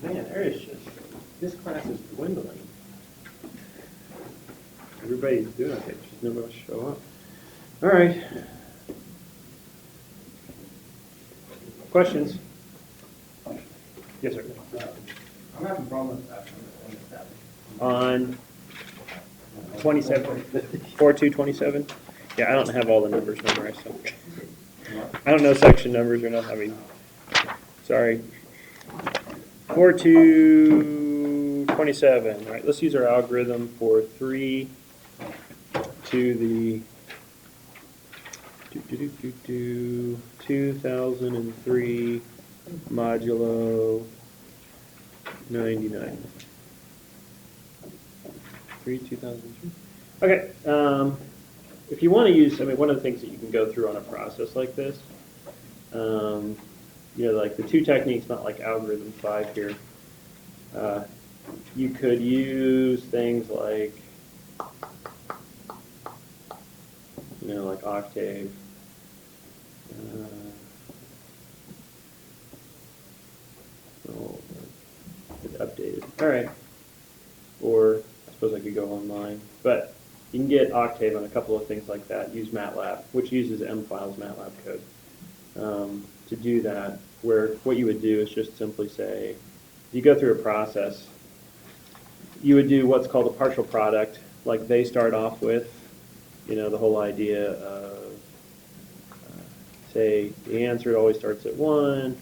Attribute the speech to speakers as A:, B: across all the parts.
A: Man, there is just, this class is dwindling. Everybody's doing okay, just nobody will show up. All right. Questions? Yes, sir.
B: I'm having problems
A: On 27, 4227? Yeah, I don't have all the numbers memorized, so. I don't know section numbers or not, I mean, sorry. 4227, all right, let's use our algorithm for 3 to the 2003 modulo 99. 2003. Okay, if you want to use, I mean, one of the things that you can go through on a process like this, you know, like the two techniques, not like algorithm 5 here. You could use things like, you know, like Octave. Oh, it's updated. All right. Or I suppose I could go online, but you can get Octave on a couple of things like that. Use MATLAB, which uses M-Files MATLAB code to do that. Where what you would do is just simply say, if you go through a process, you would do what's called a partial product, like they start off with, you know, the whole idea of, say, the answer always starts at 1,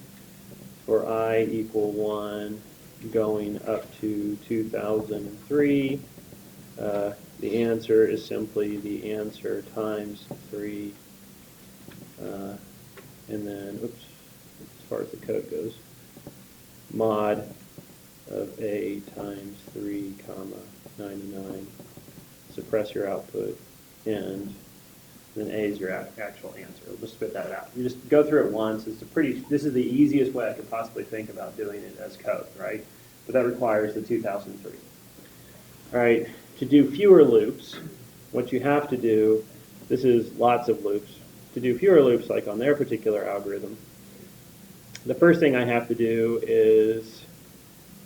A: for I equal 1, going up to 2003. The answer is simply the answer times 3, and then, oops, as far as the code goes, mod of A times 3, comma, 99, suppress your output, and then A is your actual answer. We'll just spit that out. You just go through it once. It's this is the easiest way I could possibly think about doing it as code, right? But that requires the 2003. All right, to do fewer loops, what you have to do, this is lots of loops. To do fewer loops, like on their particular algorithm, the first thing I have to do is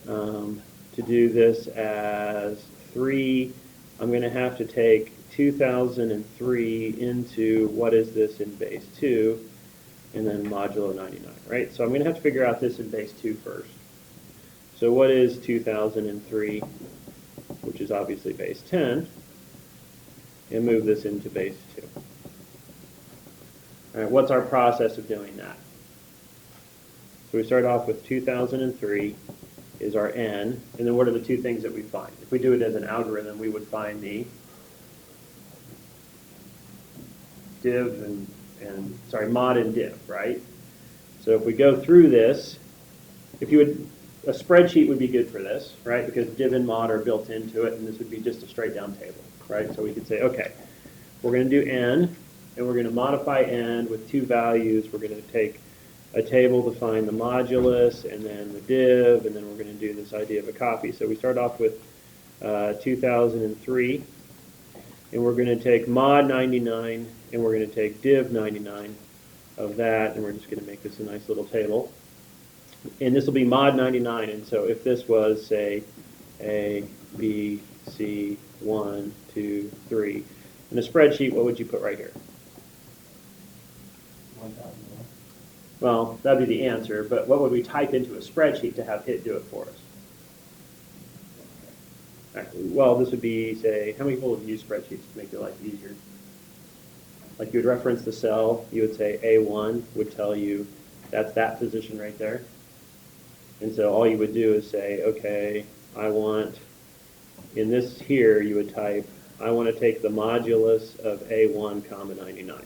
A: to do this as 3, I'm going to have to take 2003 into what is this in base 2, and then modulo 99, right? So I'm going to have to figure out this in base 2 first. So what is 2003, which is obviously base 10, and move this into base 2. All right, what's our process of doing that? So we start off with 2003 is our n, and then what are the two things that we find? If we do it as an algorithm, we would find the div and sorry, mod and div, right? So if we go through this, if you would, a spreadsheet would be good for this, right? Because div and mod are built into it, and this would be just a straight down table, right? So we could say, okay, we're going to do n, and we're going to modify n with 2 values. We're going to take a table to find the modulus, and then the div, and then we're going to do this idea of a copy. So we start off with 2003, and we're going to take mod 99, and we're going to take div 99 of that, and we're just going to make this a nice little table. And this will be mod 99, and so if this was, say, A, B, C, 1, 2, 3, in a spreadsheet, what would you put right here?
B: 1,001.
A: Well, that would be the answer, but what would we type into a spreadsheet to have it do it for us? All right, well, this would be, say, how many people have used spreadsheets to make their life easier? Like you would reference the cell, you would say A1 would tell you that's that position right there. And so all you would do is say, okay, I want, in this here, you would type, I want to take the modulus of A1 comma 99.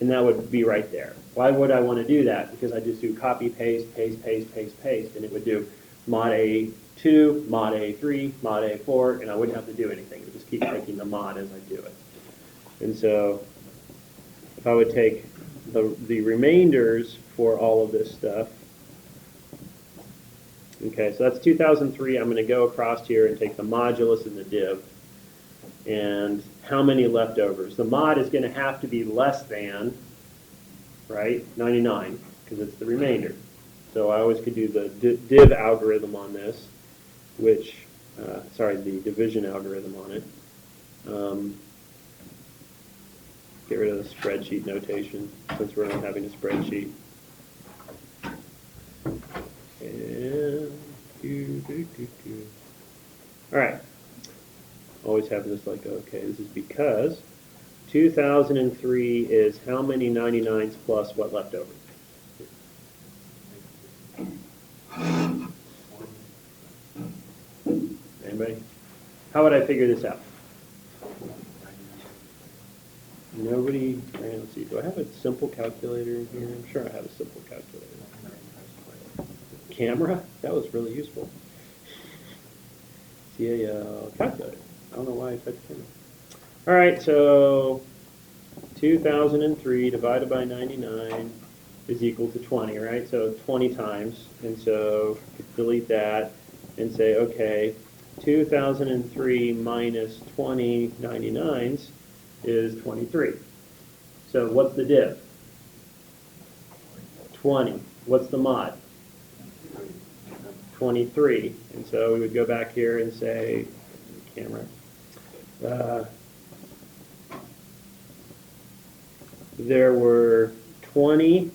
A: And that would be right there. Why would I want to do that? Because I just do copy, paste, paste, paste, paste, paste, and it would do mod A2, mod A3, mod A4, and I wouldn't have to do anything. It would just keep taking the mod as I do it. And so if I would take the remainders for all of this stuff, okay, so that's 2003. I'm going to go across here and take the modulus and the div. And how many leftovers? The mod is going to have to be less than, right, 99, because it's the remainder. So I always could do the div algorithm on this, which, the division algorithm on it. Get rid of the spreadsheet notation since we're not having a spreadsheet. And all right. Always have this like, okay, this is because 2003 is how many 99s plus what left over? Anybody? How would I figure this out? Nobody, let's see, do I have a simple calculator in here? I'm sure I have a simple calculator. Camera? That was really useful. CAL calculator. I don't know why I touched camera. All right, so 2003 divided by 99 is equal to 20, right? So 20 times. And so delete that and say, okay, 2003 minus 20 99s is 23. So what's the div? 20. What's the mod? 23. And so we would go back here and say, camera, there were 20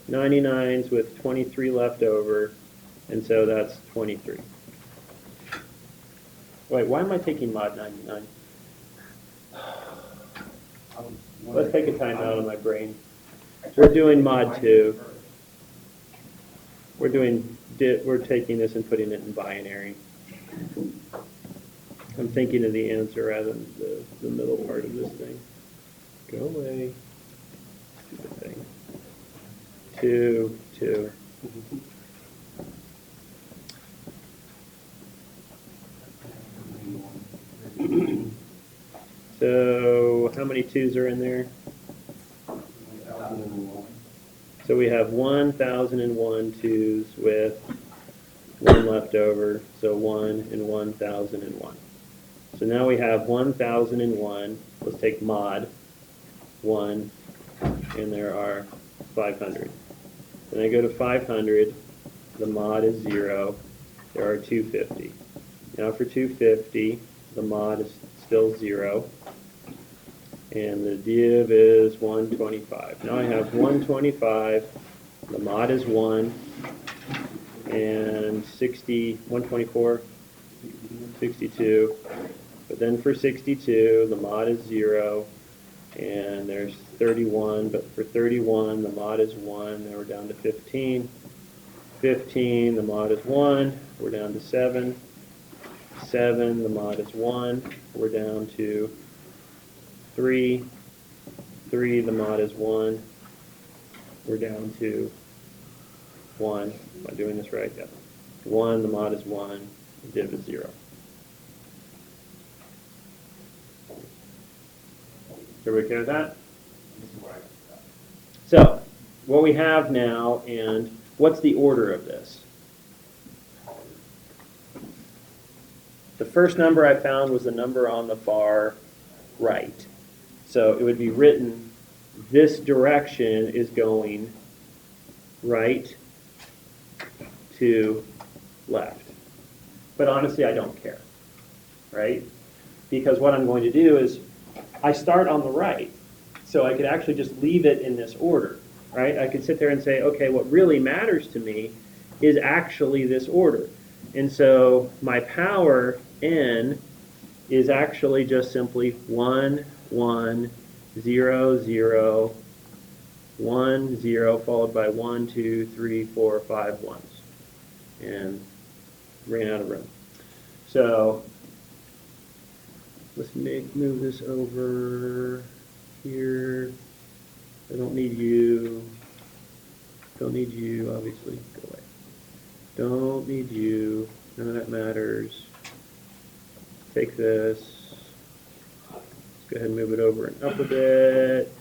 A: 99s with 23 left over, and so that's 23. Wait, why am I taking mod 99? Let's take a time out of my brain. We're doing mod 2. We're taking this and putting it in binary. I'm thinking of the answer rather than the middle part of this thing. Go away. Stupid thing. 2, 2. So how many 2s are in there? So we have 1,001 2s with 1 left over, so 1 and 1,001. So now we have 1,001. Let's take mod 1, and there are 500. Then I go to 500. The mod is 0. There are 250. Now for 250, the mod is still 0. And the div is 125. Now I have 125, the mod is 1, and 124, 62. But then for 62, the mod is 0, and there's 31. But for 31, the mod is 1. Now we're down to 15. 15, the mod is 1. We're down to 7. 7, the mod is 1. We're down to 3. 3, the mod is 1. We're down to 1. Am I doing this right? Yeah. 1, the mod is 1. The div is 0. Everybody okay with that? So, what we have now, and what's the order of this? The first number I found was the number on the far right. So it would be written, this direction is going right to left. But honestly, I don't care, right? Because what I'm going to do is, I start on the right, so I could actually just leave it in this order, right? I could sit there and say, okay, what really matters to me is actually this order. And so my power, n, is actually just simply 1, 1, 0, 0, 1, 0, followed by 1, 2, 3, 4, 5 ones. And ran out of room. So let's move this over here. I don't need you. Don't need you, obviously. Go away. Don't need you. None of that matters. Take this. Let's go ahead and move it over and up a bit.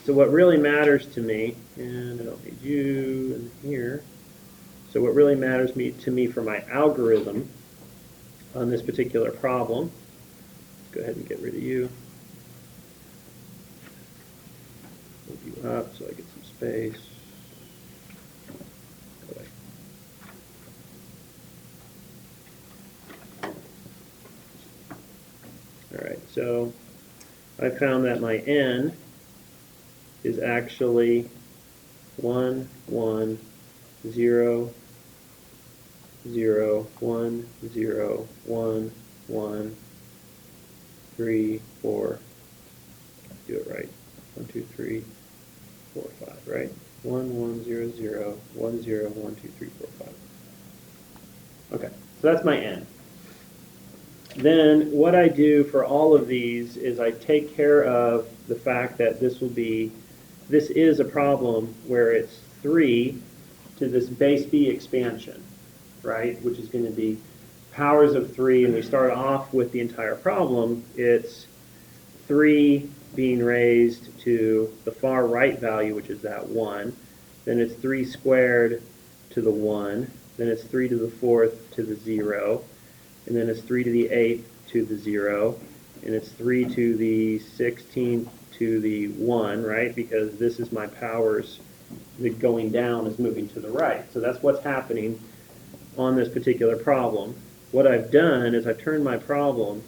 A: So what really matters to me, and I don't need you in here. So what really matters to me for my algorithm on this particular problem, let's go ahead and get rid of you. Move you up so I get some space. So I found that my n is actually 1, 1, 0, 0, 1, 0, 1, 1, 3, 4. Do it right. 1, 2, 3, 4, 5, right? 1, 1, 0, 0, 1, 0, 1, 2, 3, 4, 5. Okay, so that's my n. Then what I do for all of these is I take care of the fact that this is a problem where it's 3 to this base b expansion, right? Which is going to be powers of 3, and we start off with the entire problem. It's 3 being raised to the far right value, which is that 1. Then it's 3 squared to the 1. Then it's 3 to the 4th to the 0. And then it's 3 to the 8th to the 0. And it's 3 to the 16th to the 1, right? Because this is my powers. The going down is moving to the right. So that's what's happening on this particular problem. What I've done is I've turned my problem,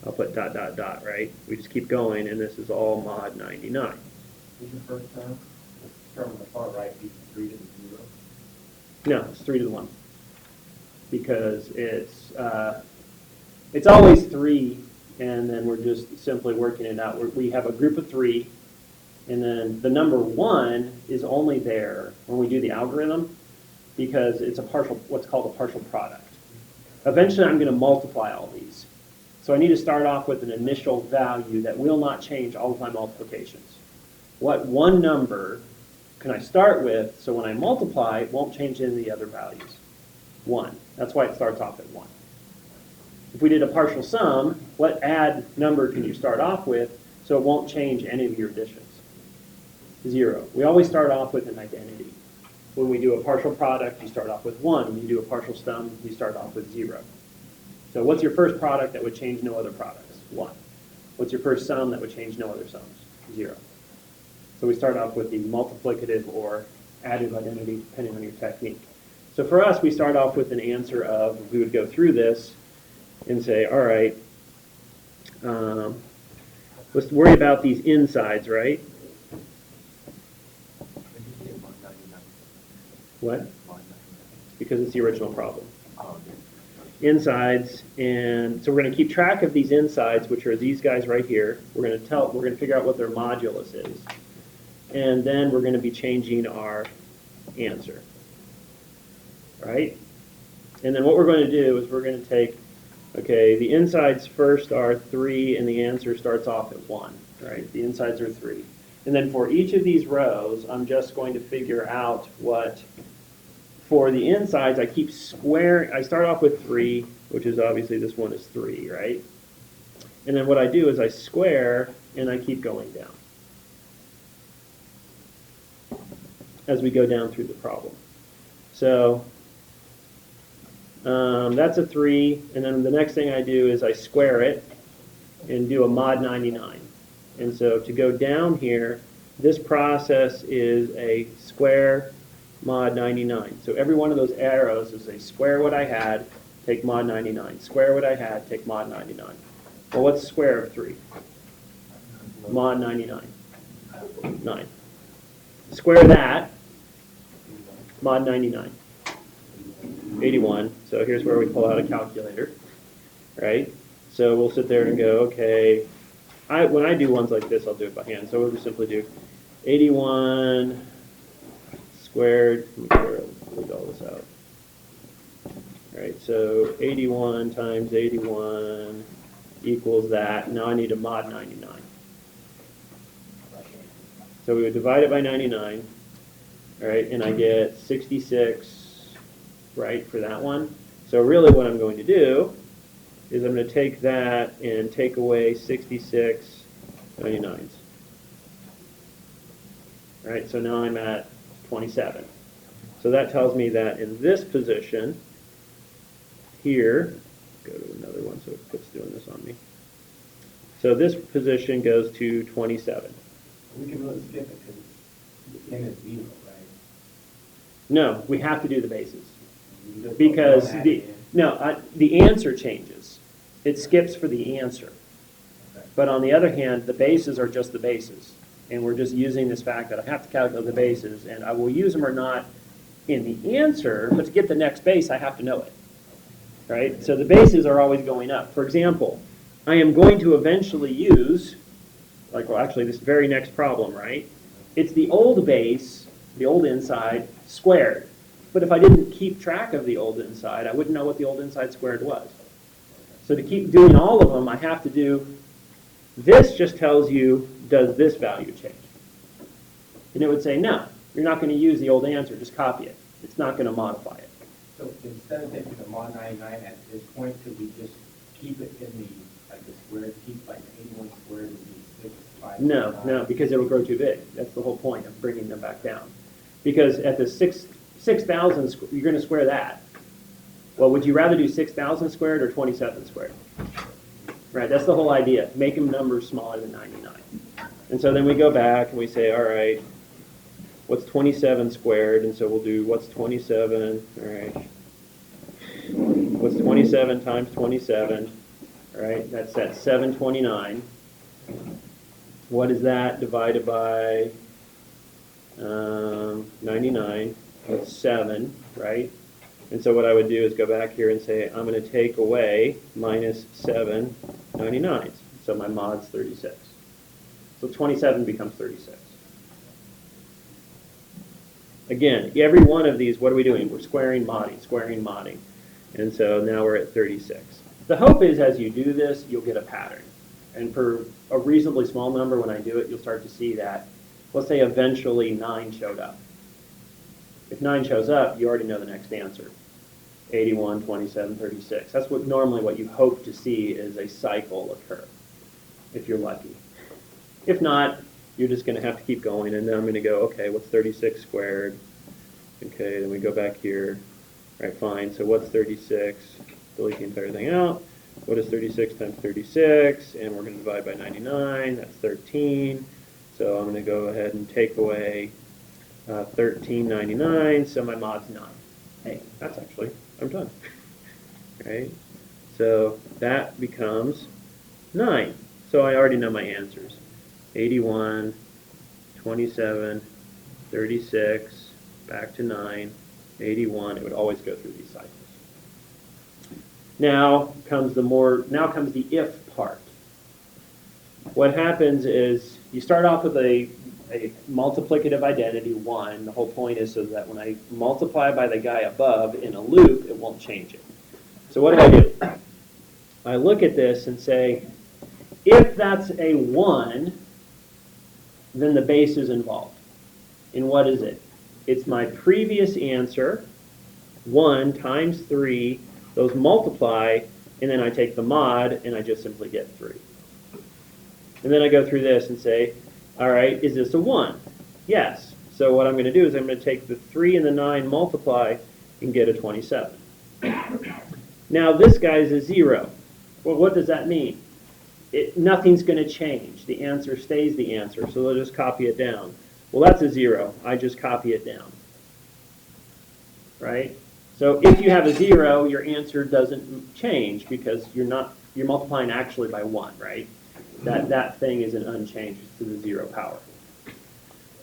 A: I'll put dot, dot, dot, right? We just keep going, and this is all mod 99.
B: Is your first term on the far right be 3 to the 0?
A: No, it's 3 to the 1. Because it's always 3, and then we're just simply working it out. We have a group of 3, and then the number 1 is only there when we do the algorithm because it's what's called a partial product. Eventually, I'm going to multiply all these. So I need to start off with an initial value that will not change all of my multiplications. What one number can I start with so when I multiply, it won't change any of the other values? 1. That's why it starts off at 1. If we did a partial sum, what add number can you start off with so it won't change any of your additions? 0. We always start off with an identity. When we do a partial product, you start off with 1. When you do a partial sum, you start off with 0. So what's your first product that would change no other products? 1. What's your first sum that would change no other sums? 0. So we start off with the multiplicative or additive identity depending on your technique. So for us, we start off with an answer of, we would go through this and say, all right, let's worry about these insides, right? What? Because it's the original problem. Insides, and so we're going to keep track of these insides, which are these guys right here. We're going to figure out what their modulus is, and then we're going to be changing our answer, right? And then what we're going to do is we're going to take, okay, the insides first are 3, and the answer starts off at 1, right? The insides are 3, and then for each of these rows, I'm just going to figure out what. For the insides, I keep squaring. I start off with 3, which is obviously this one is 3, right? And then what I do is I square, and I keep going down as we go down through the problem. So that's a 3, and then the next thing I do is I square it and do a mod 99. And so to go down here, this process is a square mod 99. So every one of those arrows is a square what I had, take mod 99. Square what I had, take mod 99. Well, what's the square of 3? Mod 99. 9. Square that, mod 99. 81. So here's where we pull out a calculator, right? So we'll sit there and go, okay, when I do ones like this, I'll do it by hand. So we'll just simply do 81 squared, leave all this out. All right, so 81 times 81 equals that. Now I need a mod 99. So we would divide it by 99, all right, and I get 66, right, for that one. So really what I'm going to do is I'm going to take that and take away 66 99s. All right, so now I'm at 27. So that tells me that in this position here, go to another one so it quits doing this on me. So this position goes to 27.
B: We can really skip it because the n is 0, right?
A: No, we have to do the bases.
B: You just
A: Because
B: don't add
A: the
B: it in.
A: answer changes. It skips for the answer. But on the other hand, the bases are just the bases. And we're just using this fact that I have to calculate the bases, and I will use them or not in the answer, but to get the next base, I have to know it. Right? So the bases are always going up. For example, I am going to eventually use, like, well, actually, this very next problem, right? It's the old base, the old inside, squared. But if I didn't keep track of the old inside, I wouldn't know what the old inside squared was. So to keep doing all of them, I have to do, this just tells you, does this value change? And it would say, no, you're not going to use the old answer, just copy it. It's not going to modify it.
B: So instead of taking the mod 99 at this point, could we just keep it in the, like the squared, keep like 81 squared would be 6, 5,
A: No,
B: 9?
A: no, because it'll grow too big. That's the whole point of bringing them back down. Because at the 6,000, you're going to square that. Well, would you rather do 6,000 squared or 27 squared? Right, that's the whole idea. Make them numbers smaller than 99. And so then we go back and we say, all right, what's 27 squared? And so we'll do what's 27, all right. What's 27 times 27? All right, that's at 729. What is that divided by 99? That's 7, right? And so what I would do is go back here and say, I'm going to take away minus 7 99s. So my mod's 36. So 27 becomes 36. Again, every one of these, what are we doing? We're squaring, modding. And so now we're at 36. The hope is as you do this, you'll get a pattern. And for a reasonably small number, when I do it, you'll start to see that, let's say eventually 9 showed up. If 9 shows up, you already know the next answer. 81, 27, 36. That's normally what you hope to see is a cycle occur, if you're lucky. If not, you're just going to have to keep going, and then I'm going to go, okay, what's 36 squared? Okay, then we go back here. All right, fine, so what's 36? Delete the entire thing out. What is 36 times 36? And we're going to divide by 99. That's 13. So I'm going to go ahead and take away 1399, so my mod's 9. Hey, that's actually, I'm done. Right? So that becomes 9. So I already know my answers. 81, 27, 36, back to 9, 81. It would always go through these cycles. Now comes the if part. What happens is you start off with a multiplicative identity, 1. The whole point is so that when I multiply by the guy above in a loop, it won't change it. So what do? I look at this and say, if that's a 1, then the base is involved. And what is it? It's my previous answer, 1 times 3, those multiply, and then I take the mod, and I just simply get 3. And then I go through this and say, all right, is this a 1? Yes. So what I'm going to do is I'm going to take the 3 and the 9, multiply, and get a 27. Now this guy's a 0. Well, what does that mean? Nothing's going to change. The answer stays the answer, so they'll just copy it down. Well, that's a 0. I just copy it down. Right? So if you have a 0, your answer doesn't change because you're multiplying actually by 1, right? That thing isn't unchanged to the 0 power.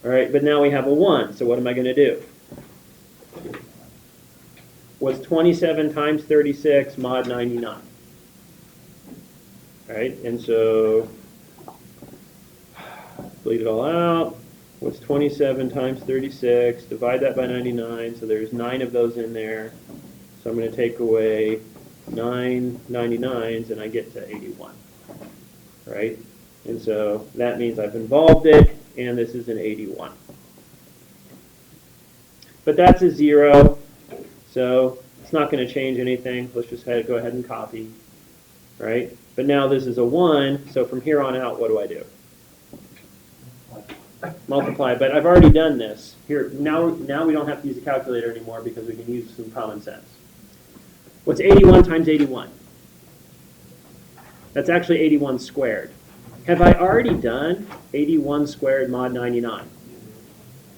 A: All right, but now we have a 1, so what am I going to do? What's 27 times 36 mod 99? All right, and so delete it all out. What's 27 times 36? Divide that by 99, so there's 9 of those in there. So I'm going to take away 9 99s, and I get to 81. Right? And so that means I've involved it, and this is an 81. But that's a 0, so it's not going to change anything. Let's just go ahead and copy. Right? But now this is a 1, so from here on out, what do I do? Multiply, but I've already done this. Here, now we don't have to use a calculator anymore because we can use some common sense. What's 81 times 81? That's actually 81 squared. Have I already done 81 squared mod 99?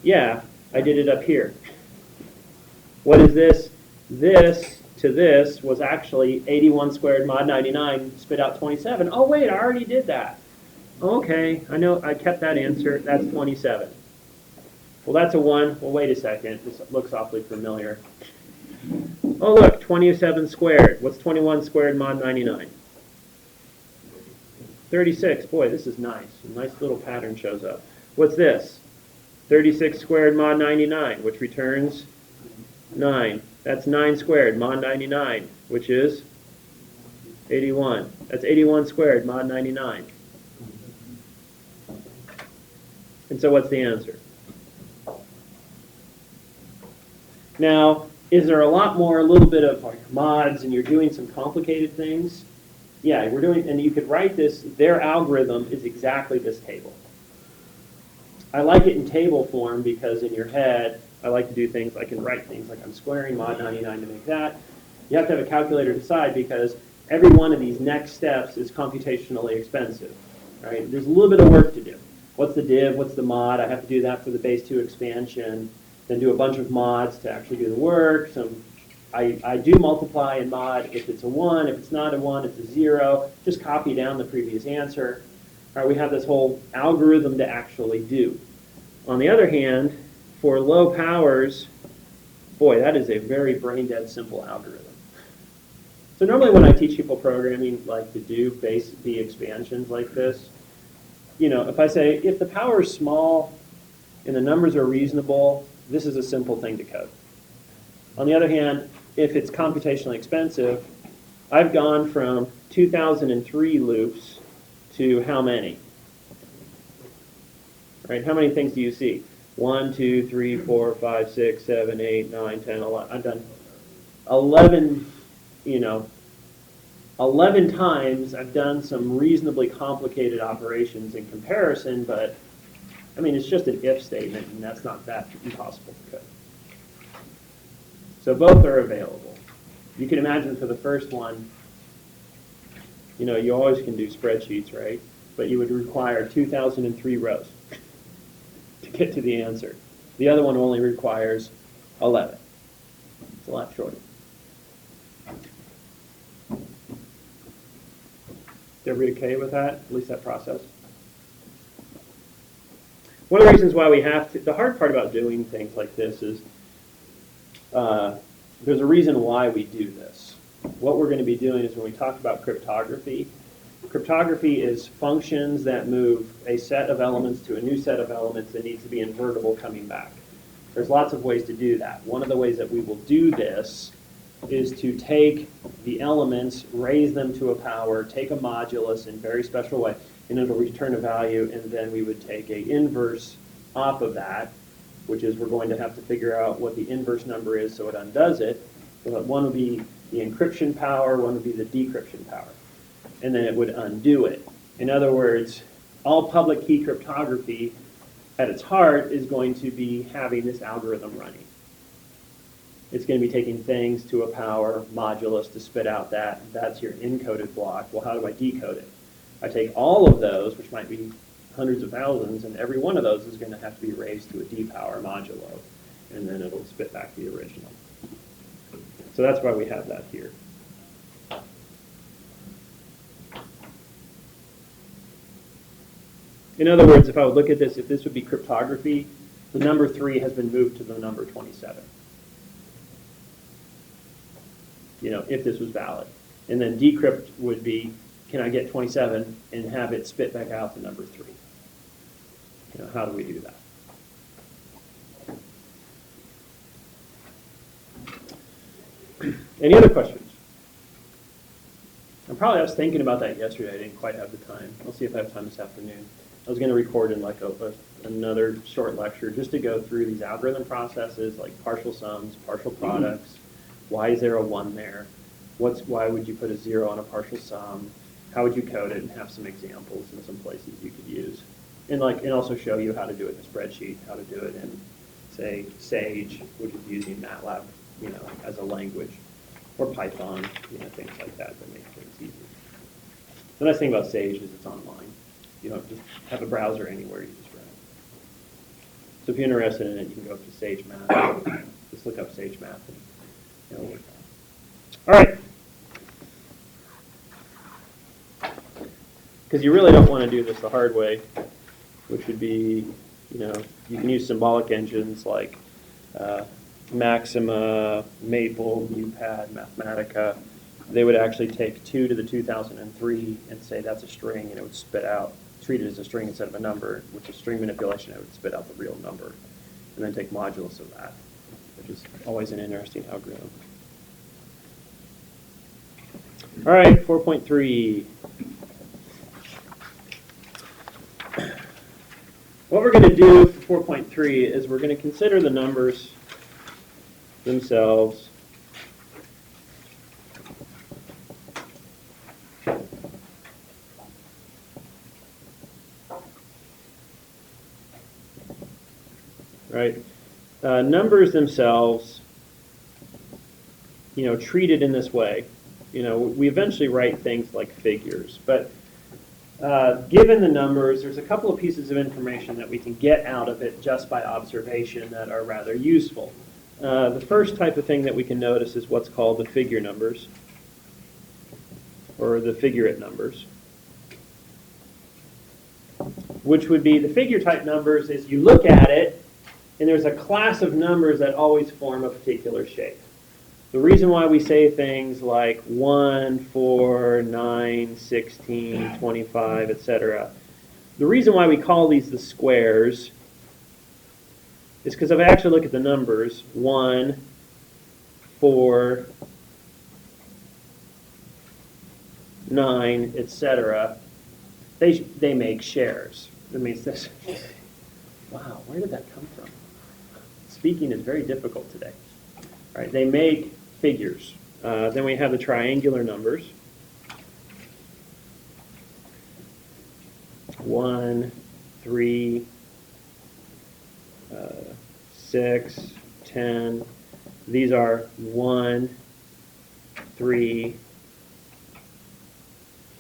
A: Yeah, I did it up here. What is this? This to this was actually 81 squared mod 99, spit out 27. Oh, wait, I already did that. Okay, I know, I kept that answer. That's 27. Well, that's a 1. Well, wait a second. This looks awfully familiar. Oh, look, 27 squared. What's 21 squared mod 99? 36. Boy, this is nice. A nice little pattern shows up. What's this? 36 squared mod 99, which returns 9. That's 9 squared mod 99, which is 81. That's 81 squared mod 99. And so what's the answer? Now, is there a lot more, a little bit of like mods and you're doing some complicated things? Yeah, we're doing, and you could write this, their algorithm is exactly this table. I like it in table form because in your head, I like to do things, I can write things like I'm squaring mod 99 to make that. You have to have a calculator decide because every one of these next steps is computationally expensive, right? There's a little bit of work to do. What's the div, what's the mod? I have to do that for the base 2 expansion, then do a bunch of mods to actually do the work. I do multiply and mod if it's a 1, if it's not a 1, it's a 0. Just copy down the previous answer. All right, we have this whole algorithm to actually do. On the other hand, for low powers, boy, that is a very brain-dead simple algorithm. So normally when I teach people programming, like to do base B expansions like this, you know, if I say, if the power is small and the numbers are reasonable, this is a simple thing to code. On the other hand, if it's computationally expensive, I've gone from 2003 loops to how many? Right? How many things do you see? 1, 2, 3, 4, 5, 6, 7, 8, 9, 10, 11. I've done 11, 11 times I've done some reasonably complicated operations in comparison, but I mean, it's just an if statement, and that's not that impossible to code. So both are available. You can imagine for the first one, you always can do spreadsheets, right? But you would require 2003 rows to get to the answer. The other one only requires 11. It's a lot shorter. Everybody okay with that? At least that process? One of the reasons why we have to, the hard part about doing things like this is there's a reason why we do this. What we're going to be doing is when we talk about cryptography is functions that move a set of elements to a new set of elements that needs to be invertible coming back. There's lots of ways to do that. One of the ways that we will do this is to take the elements, raise them to a power, take a modulus in a very special way, and it'll return a value, and then we would take an inverse off of that, which is we're going to have to figure out what the inverse number is so it undoes it. So that one would be the encryption power, one would be the decryption power, and then it would undo it. In other words, all public key cryptography at its heart is going to be having this algorithm running. It's going to be taking things to a power modulus to spit out that's your encoded block. Well, how do I decode it? I take all of those, which might be hundreds of thousands, and every one of those is going to have to be raised to a D power modulo, and then it'll spit back the original. So that's why we have that here. In other words, if I would look at this, if this would be cryptography, the number 3 has been moved to the number 27. If this was valid. And then decrypt would be, can I get 27 and have it spit back out the number 3? How do we do that? Any other questions? I was thinking about that yesterday. I didn't quite have the time. I'll see if I have time this afternoon. I was going to record in like another short lecture just to go through these algorithm processes like partial sums, partial products. Why is there a 1 there? Why would you put a 0 on a partial sum? How would you code it, and have some examples and some places you could use. And also show you how to do it in a spreadsheet, how to do it in, say, Sage, which is using MATLAB, as a language, or Python, things like that make things easy. The nice thing about Sage is it's online. You don't just have a browser anywhere, you just run it. So if you're interested in it, you can go up to Sage Math. Just look up Sage Math and it'll work out. All right. Because you really don't want to do this the hard way, which would be, you can use symbolic engines like Maxima, Maple, MuPad, Mathematica. They would actually take 2 to the 2003 and say that's a string, and it would spit out, treat it as a string instead of a number, which is string manipulation. It would spit out the real number, and then take modulus of that, which is always an interesting algorithm. All right, 4.3. What we're going to do for 4.3 is we're going to consider the numbers themselves. Right? Numbers themselves, treated in this way. We eventually write things like figures, but given the numbers, there's a couple of pieces of information that we can get out of it just by observation that are rather useful. The first type of thing that we can notice is what's called the figure numbers, or the figurate numbers, which would be the figure type numbers is you look at it, and there's a class of numbers that always form a particular shape. The reason why we say things like 1, 4, 9, 16, 25, etc., the reason why we call these the squares is because if I actually look at the numbers, 1, 4, 9, etc., they make shares. That means this. Wow, where did that come from? Speaking is very difficult today. All right, they make figures. Then we have the triangular numbers. 1, 3, 6, 10. These are 1, 3,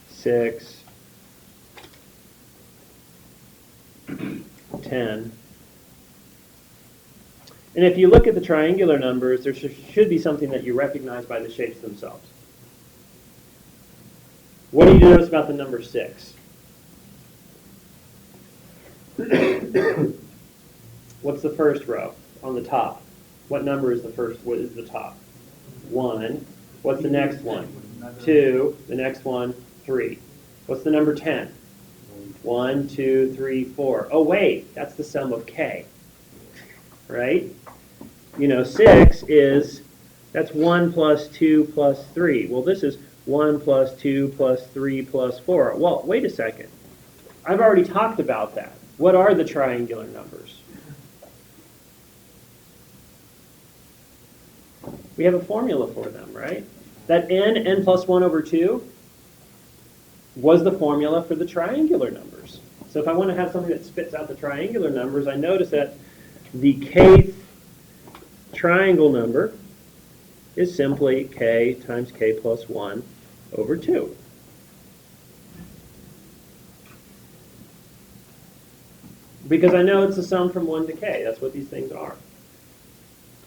A: 6, 10. And if you look at the triangular numbers, there should be something that you recognize by the shapes themselves. What do you notice about the number 6? What's the first row on the top? What number is the first? What is the top? 1. What's the next one? 2. The next one, 3. What's the number 10? 1, 2, 3, 4. Oh, wait, that's the sum of k. Right? 6 is, that's 1 plus 2 plus 3. Well, this is 1 plus 2 plus 3 plus 4. Well, wait a second. I've already talked about that. What are the triangular numbers? We have a formula for them, right? That n plus 1 over 2, was the formula for the triangular numbers. So if I want to have something that spits out the triangular numbers, I notice that the kth triangle number is simply k times k plus 1 over 2. Because I know it's a sum from 1 to k. That's what these things are.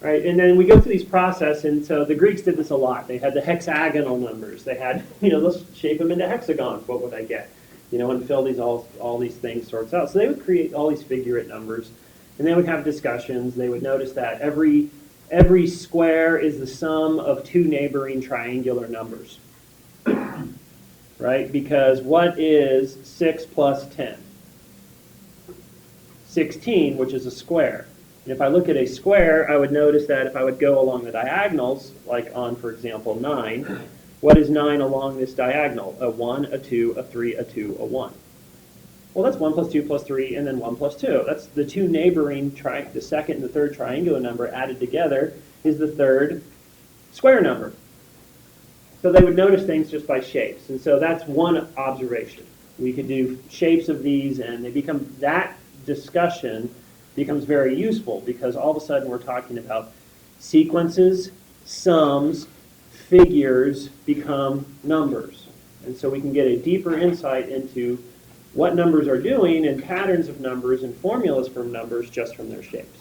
A: Right? And then we go through these process, and so the Greeks did this a lot. They had the hexagonal numbers. They had, let's shape them into hexagons. What would I get? And fill these all these things sorts out. So they would create all these figurate numbers, and they would have discussions. They would notice that every square is the sum of 2 neighboring triangular numbers. Right? Because what is 6 plus 10? 16, which is a square. And if I look at a square, I would notice that if I would go along the diagonals, like on, for example, 9, what is 9 along this diagonal? A 1, a 2, a 3, a 2, a 1. Well, that's 1 plus 2 plus 3, and then 1 plus 2. That's the 2 neighboring, the second and the third triangular number added together is the third square number. So they would notice things just by shapes. And so that's one observation. We could do shapes of these, and they become, that discussion becomes very useful because all of a sudden we're talking about sequences, sums, figures become numbers. And so we can get a deeper insight into what numbers are doing and patterns of numbers and formulas for numbers just from their shapes.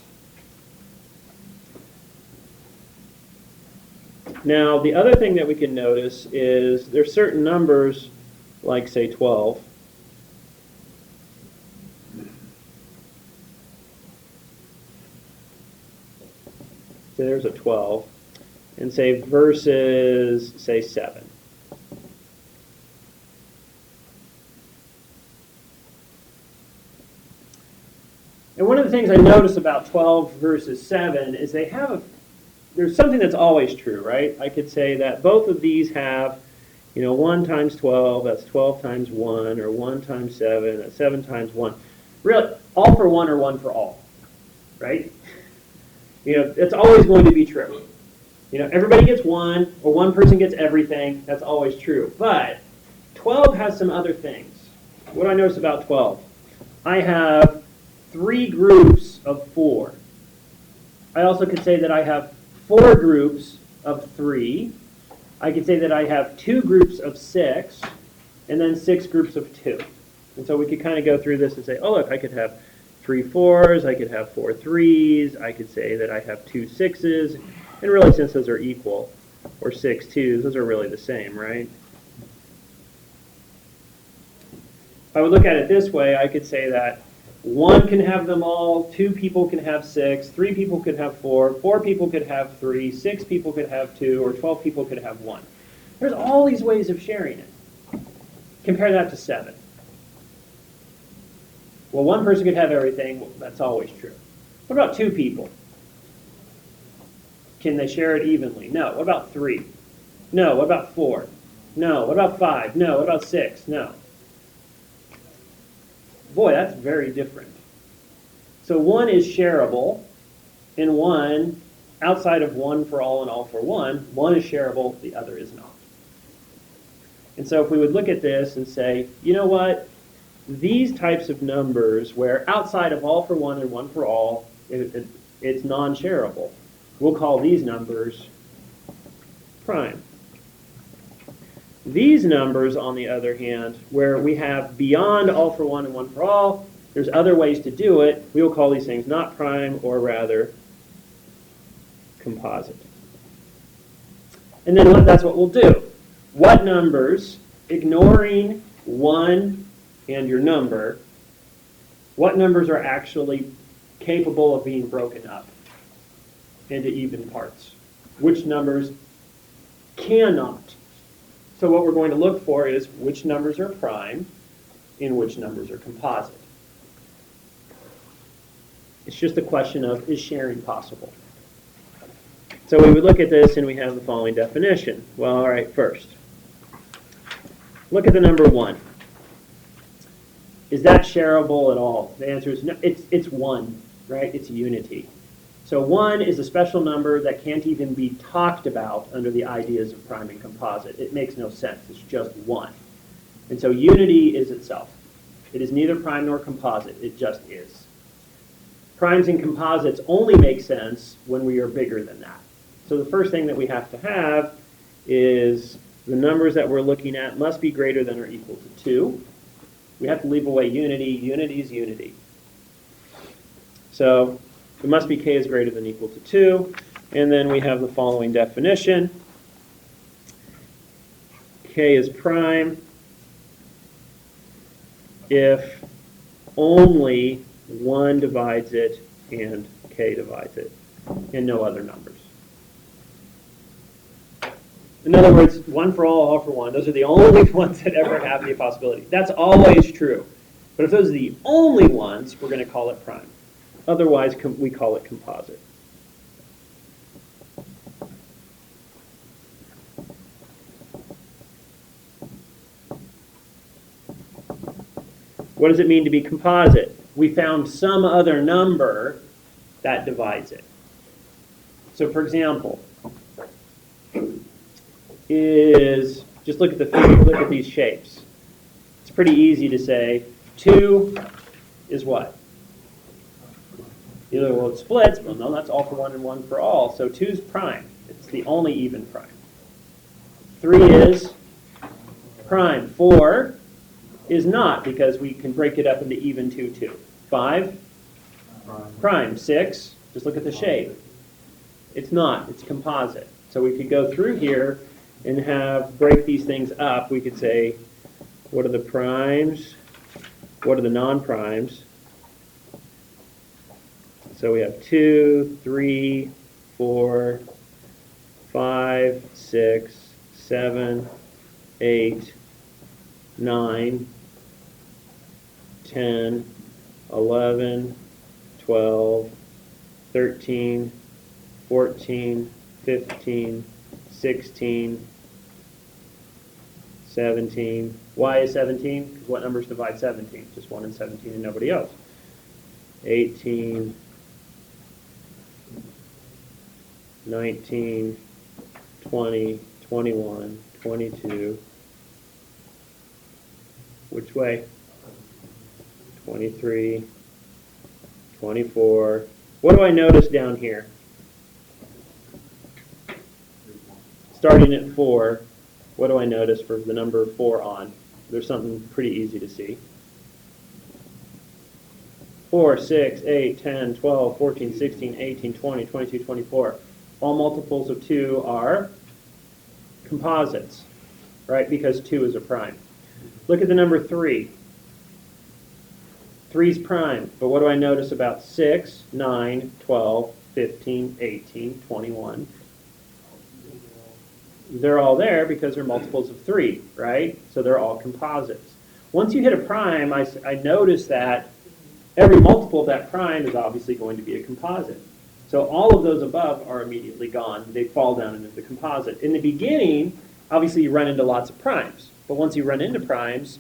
A: Now, the other thing that we can notice is there's certain numbers, like say 12, so there's a 12, and say versus, say 7. And one of the things I notice about 12 versus 7 is they have there's something that's always true, right? I could say that both of these have, 1 times 12, that's 12 times 1, or 1 times 7, that's 7 times 1. Really, all for one or one for all, right? It's always going to be true. Everybody gets one, or one person gets everything. That's always true. But 12 has some other things. What do I notice about 12? I have 3 groups of 4. I also could say that I have 4 groups of 3. I could say that I have 2 groups of 6, and then 6 groups of 2. And so we could kind of go through this and say, oh, look, I could have 3 4s, I could have 4 3s, I could say that I have 2 6s, and really since those are equal, or 6 2s, those are really the same, right? If I would look at it this way, I could say that 1 can have them all, 2 people can have 6, 3 people could have 4, 4 people could have 3, 6 people could have 2, or 12 people could have 1. There's all these ways of sharing it. Compare that to 7. Well, 1 person could have everything. Well, that's always true. What about 2 people? Can they share it evenly? No. What about 3? No. What about 4? No. What about 5? No. What about 6? No. Boy, that's very different. So 1 is shareable, and 1, outside of 1 for all and all for 1, 1 is shareable, the other is not. And so if we would look at this and say, you know what? These types of numbers where outside of all for 1 and 1 for all, it's non-shareable. We'll call these numbers prime. These numbers, on the other hand, where we have beyond all for 1 and 1 for all, there's other ways to do it. We will call these things not prime, or rather composite. And then that's what we'll do. What numbers, ignoring 1 and your number, what numbers are actually capable of being broken up into even parts? Which numbers cannot? So what we're going to look for is which numbers are prime and which numbers are composite. It's just a question of, is sharing possible? So we would look at this and we have the following definition. Well, all right, first, look at the number 1. Is that shareable at all? The answer is no. It's 1, right? It's unity. So 1 is a special number that can't even be talked about under the ideas of prime and composite. It makes no sense. It's just 1. And so unity is itself. It is neither prime nor composite. It just is. Primes and composites only make sense when we are bigger than that. So the first thing that we have to have is the numbers that we're looking at must be greater than or equal to 2. We have to leave away unity. Unity is unity. So it must be k is greater than or equal to 2. And then we have the following definition. K is prime if only 1 divides it and k divides it, and no other numbers. In other words, 1 for all for 1. Those are the only ones that ever have the possibility. That's always true. But if those are the only ones, we're going to call it prime. Otherwise, we call it composite. What does it mean to be composite? We found some other number that divides it. So for example, just look at these shapes. It's pretty easy to say 2 is what? Well, it splits. Well, no, that's all for 1 and 1 for all. So 2 is prime. It's the only even prime. 3 is prime. 4 is not, because we can break it up into even 2, 2. 5, prime. 6, just look at the shape. It's not. It's composite. So we could go through here and break these things up. We could say, what are the primes? What are the non-primes? So we have 2, 3, 4, 5, 6, 7, 8, 9, 10, 11, 12, 13, 14, 15, 16, 17. Why is 17? Because what numbers divide 17? Just 1 and 17 and nobody else. 18, 19, 20, 21, 22. Which way? 23, 24. What do I notice down here? Starting at 4, what do I notice for the number 4 on? There's something pretty easy to see. 4, 6, 8, 10, 12, 14, 16, 18, 20, 22, 24. All multiples of 2 are composites, right? Because 2 is a prime. Look at the number 3. 3 is prime, but what do I notice about 6, 9, 12, 15, 18, 21? They're all there because they're multiples of 3, right? So they're all composites. Once you hit a prime, I notice that every multiple of that prime is obviously going to be a composite. So all of those above are immediately gone. They fall down into the composite. In the beginning, obviously you run into lots of primes. But once you run into primes,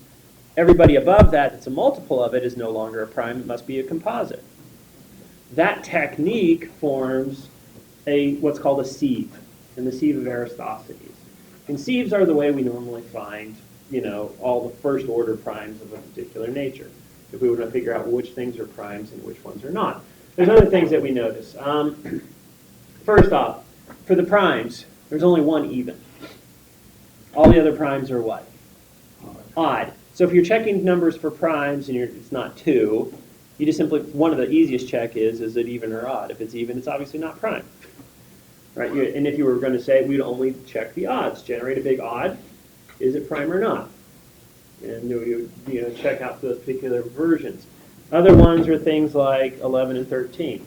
A: everybody above that that's a multiple of it is no longer a prime. It must be a composite. That technique forms what's called a sieve, and the sieve of Aristophanes. And sieves are the way we normally find, all the first order primes of a particular nature, if we want to figure out which things are primes and which ones are not. There's other things that we notice. First off, for the primes, there's only one even. All the other primes are what? Odd. So if you're checking numbers for primes and it's not 2, you just simply, one of the easiest check is it even or odd? If it's even, it's obviously not prime. Right? And if you were going to say, we'd only check the odds, generate a big odd, is it prime or not? And you check out those particular versions. Other ones are things like 11 and 13.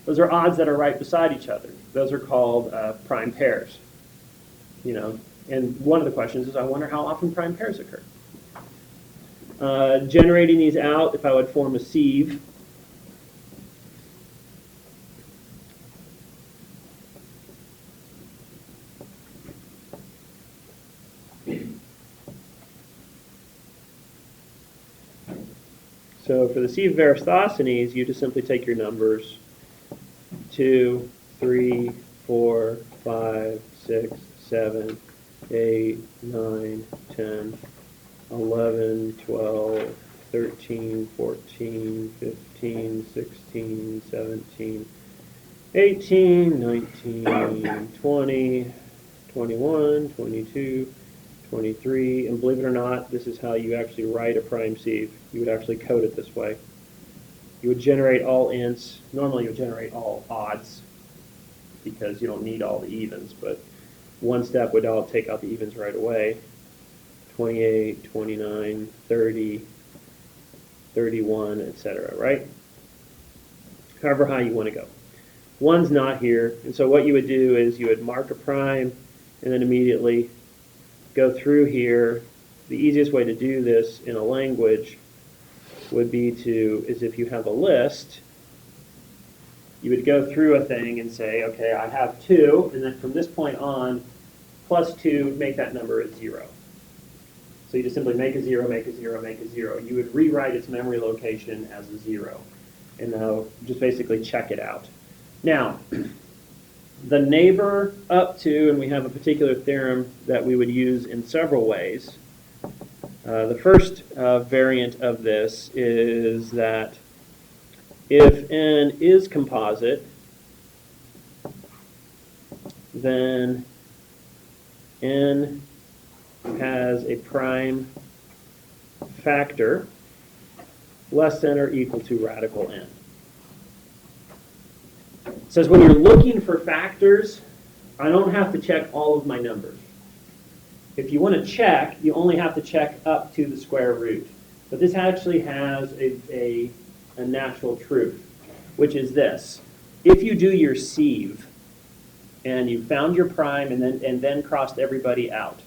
A: Those are odds that are right beside each other. Those are called prime pairs. And one of the questions is, I wonder how often prime pairs occur. Generating these out, if I would form a sieve, so for the sieve of Aristophanes, you just simply take your numbers 2, 3, 4, 5, 6, 7, 8, 9, 10, 11, 12, 13, 14, 15, 16, 17, 18, 19, 20, 21, 22, 23, and believe it or not, this is how you actually write a prime sieve. You would actually code it this way. You would generate all ints. Normally you would generate all odds because you don't need all the evens, but one step would take out the evens right away. 28, 29, 30, 31, etc., right? However high you want to go. One's not here, and so what you would do is you would mark a prime and then immediately go through here. The easiest way to do this in a language would be is if you have a list, you would go through a thing and say, okay, I have 2, and then from this point on, plus 2, make that number at 0. So you just simply make a 0, make a 0, make a 0. You would rewrite its memory location as a 0. And now just basically check it out. Now, the neighbor up to, and we have a particular theorem that we would use in several ways. The first variant of this is that if n is composite, then n has a prime factor less than or equal to radical n. It says when you're looking for factors I don't have to check all of my numbers. If you want to check, you only have to check up to the square root. But this actually has a natural truth, which is this. If you do your sieve, and you found your prime and then crossed everybody out,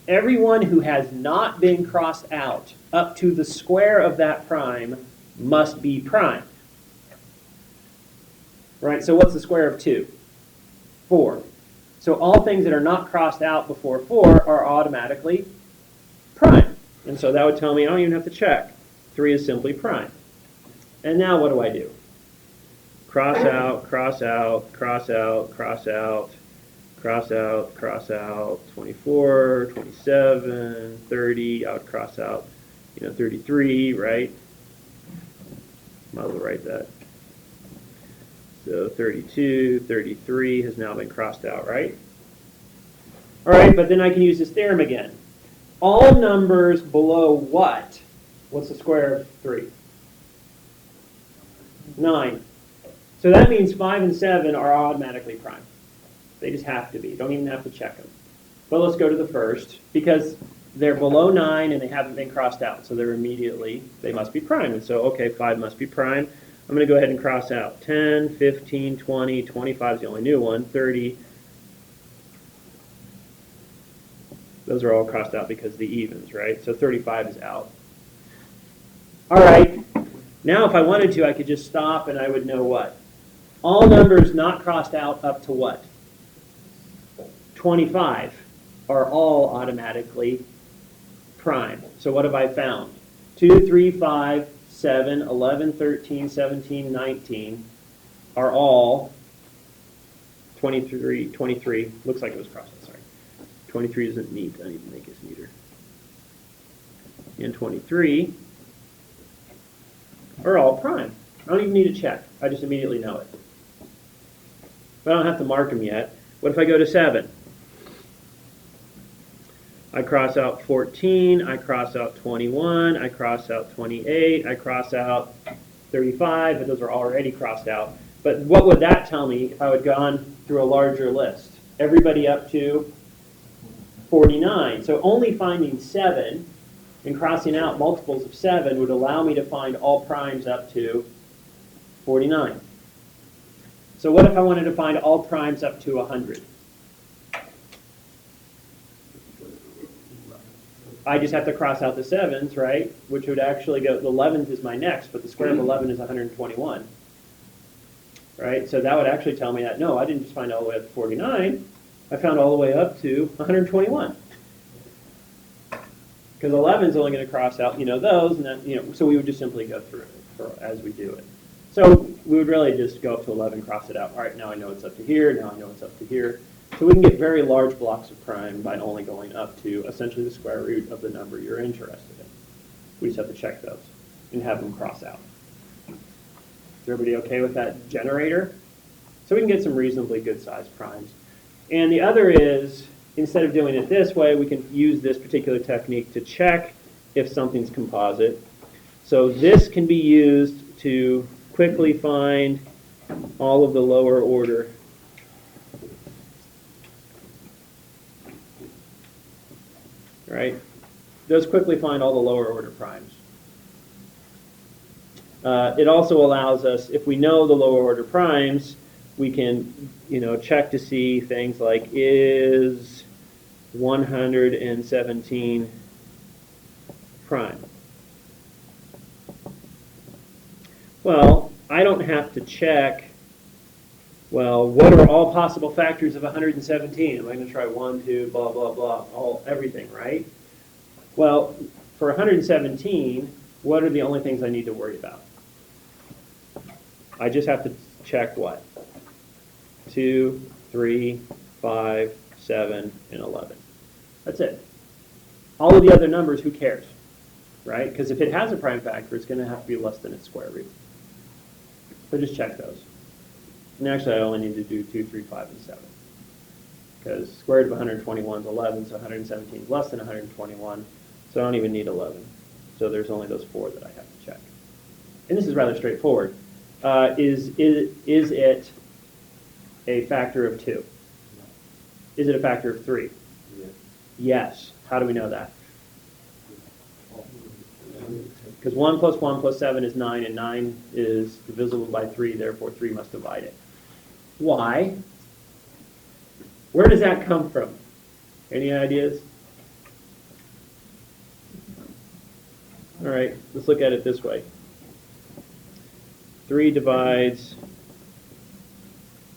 A: everyone who has not been crossed out up to the square of that prime must be prime. Right, so what's the square of 2? 4. So all things that are not crossed out before 4 are automatically prime. And so that would tell me I don't even have to check. 3 is simply prime. And now what do? Cross out, cross out, cross out, cross out, cross out, cross out, 24, 27, 30, I would cross out, 33, right? Might as well write that. So 32, 33 has now been crossed out, right? All right, but then I can use this theorem again. All numbers below what? What's the square of 3? 9. So that means 5 and 7 are automatically prime. They just have to be. You don't even have to check them. But let's go to the first, because they're below 9 and they haven't been crossed out. So they must be prime. And so, okay, 5 must be prime. I'm going to go ahead and cross out 10, 15, 20, 25 is the only new one, 30. Those are all crossed out because of the evens, right? So 35 is out. All right. Now if I wanted to, I could just stop and I would know what? All numbers not crossed out up to what? 25 are all automatically prime. So what have I found? 2, 3, 5, 7, 11, 13, 17, 19 are all 23. Looks like it was crossed out, sorry. 23 isn't neat. I need to make this neater. And 23 are all prime. I don't even need to check. I just immediately know it. But I don't have to mark them yet. What if I go to 7? I cross out 14, I cross out 21, I cross out 28, I cross out 35, but those are already crossed out. But what would that tell me if I would gone through a larger list? Everybody up to 49. So only finding 7 and crossing out multiples of 7 would allow me to find all primes up to 49. So what if I wanted to find all primes up to 100? I just have to cross out the 7s, right? Which would actually go, the 11th is my next, but the square of 11 is 121. Right? So that would actually tell me that, no, I didn't just find all the way up to 49. I found all the way up to 121. Because 11 is only going to cross out, those, and then, so we would just simply go through it as we do it. So we would really just go up to 11, cross it out. All right, now I know it's up to here, now I know it's up to here. So we can get very large blocks of prime by only going up to essentially the square root of the number you're interested in. We just have to check those and have them cross out. Is everybody okay with that generator? So we can get some reasonably good sized primes. And the other is, instead of doing it this way, we can use this particular technique to check if something's composite. So this can be used to quickly find all of the lower order right? Those quickly find all the lower order primes. It also allows us, if we know the lower order primes, we can, check to see things like, is 117 prime? Well, I don't have to check, well, what are all possible factors of 117? Am I going to try 1, 2, blah, blah, blah, everything, right? Well, for 117, what are the only things I need to worry about? I just have to check what? 2, 3, 5, 7, and 11. That's it. All of the other numbers, who cares? Right? Because if it has a prime factor, it's going to have to be less than its square root. So just check those. And actually, I only need to do 2, 3, 5, and 7. Because square root of 121 is 11, so 117 is less than 121. So I don't even need 11. So there's only those 4 that I have to check. And this is rather straightforward. Is it a factor of 2? Is it a factor of 3?
B: Yes.
A: Yes. How do we know that? Because 1 plus 1 plus 7 is 9, and 9 is divisible by 3, therefore 3 must divide it. Why? Where does that come from? Any ideas? All right, let's look at it this way. 3 divides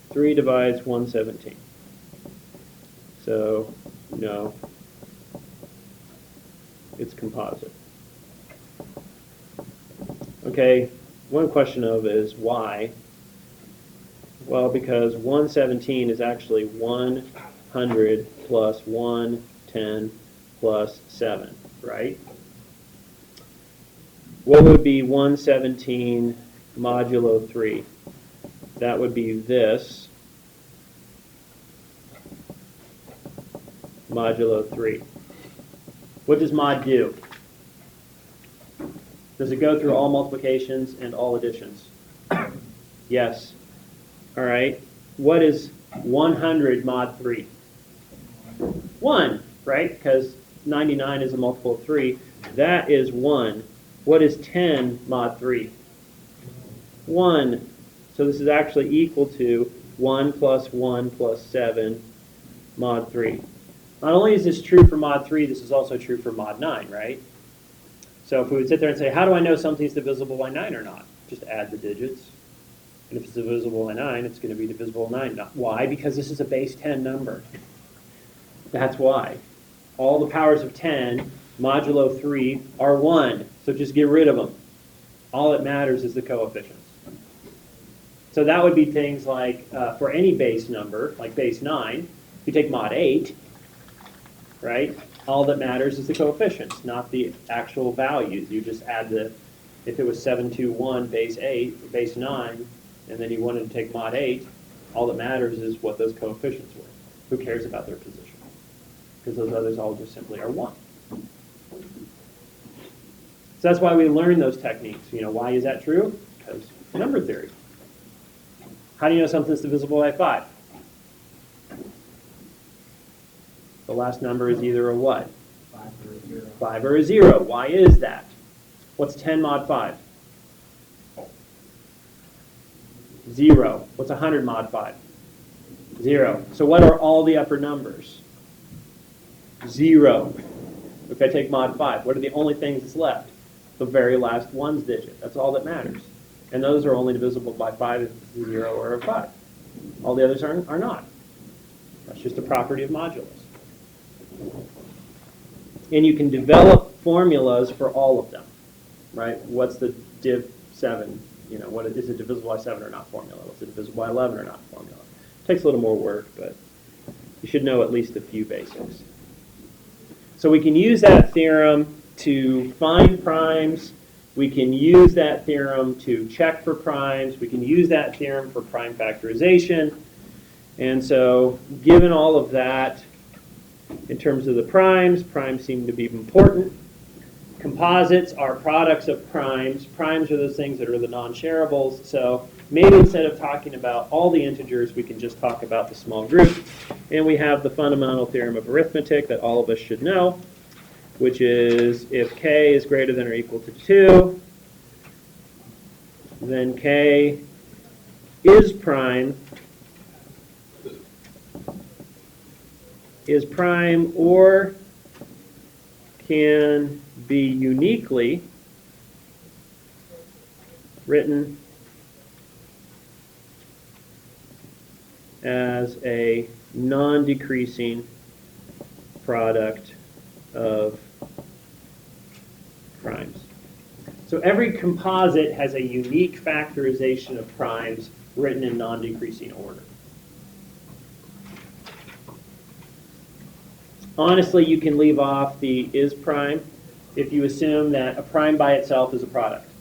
A: 117. So, no, it's composite. Okay, one question of is why? Well, because 117 is actually 100 plus 110 plus 7, right? What would be 117 modulo 3? That would be this modulo 3. What does mod do? Does it go through all multiplications and all additions? Yes. All right. What is 100 mod 3? 1, right? Because 99 is a multiple of 3. That is 1. What is 10 mod 3? 1. So this is actually equal to 1 plus 1 plus 7 mod 3. Not only is this true for mod 3, this is also true for mod 9, right? So if we would sit there and say, how do I know something's divisible by 9 or not? Just add the digits. And if it's divisible by 9, it's going to be divisible by 9. Why? Because this is a base 10 number. That's why. All the powers of 10 modulo 3 are 1. So just get rid of them. All that matters is the coefficients. So that would be things like, for any base number, like base 9, if you take mod 8, right, all that matters is the coefficients, not the actual values. You just add the, if it was 721 base 8, base 9, and then you wanted to take mod 8, all that matters is what those coefficients were. Who cares about their position? Because those others all just simply are 1. So that's why we learn those techniques. You know, why is that true? Because number theory. How do you know something's divisible by 5? The last number is either a what?
B: 5 or a 0.
A: 5 or a 0. Why is that? What's 10 mod 5? 0. What's 100 mod 5? 0. So what are all the upper numbers? 0. If I take mod 5, what are the only things that's left? The very last ones digit. That's all that matters. And those are only divisible by 5 if it's a 0 or a 5. All the others are not. That's just a property of modulus. And you can develop formulas for all of them, right? What's the div 7? You know, what is it divisible by 7 or not formula? What's it divisible by 11 or not formula? Takes a little more work, but you should know at least a few basics. So we can use that theorem to find primes. We can use that theorem to check for primes. We can use that theorem for prime factorization. And so given all of that, in terms of the primes seem to be important. Composites are products of primes. Primes are those things that are the non-shareables. So maybe instead of talking about all the integers, we can just talk about the small group. And we have the fundamental theorem of arithmetic that all of us should know, which is if k is greater than or equal to 2, then k is prime or can be uniquely written as a non-decreasing product of primes. So every composite has a unique factorization of primes written in non-decreasing order. Honestly, you can leave off the is prime if you assume that a prime by itself is a product.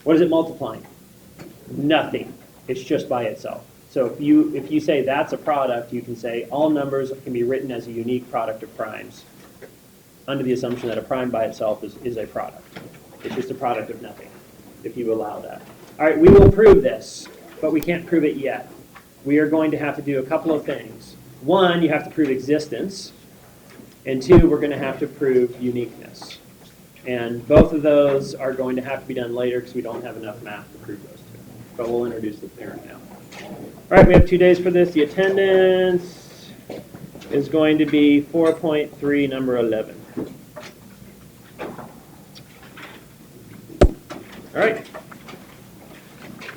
A: What is it multiplying? Nothing. It's just by itself. So if you say that's a product, you can say all numbers can be written as a unique product of primes under the assumption that a prime by itself is a product. It's just a product of nothing, if you allow that. All right, we will prove this, but we can't prove it yet. We are going to have to do a couple of things. one, you have to prove existence, and two, we're going to have to prove uniqueness. And both of those are going to have to be done later because we don't have enough math to prove those two. But we'll introduce the parent now. All right, we have 2 days for this. The attendance is going to be 4.3, number 11. All right.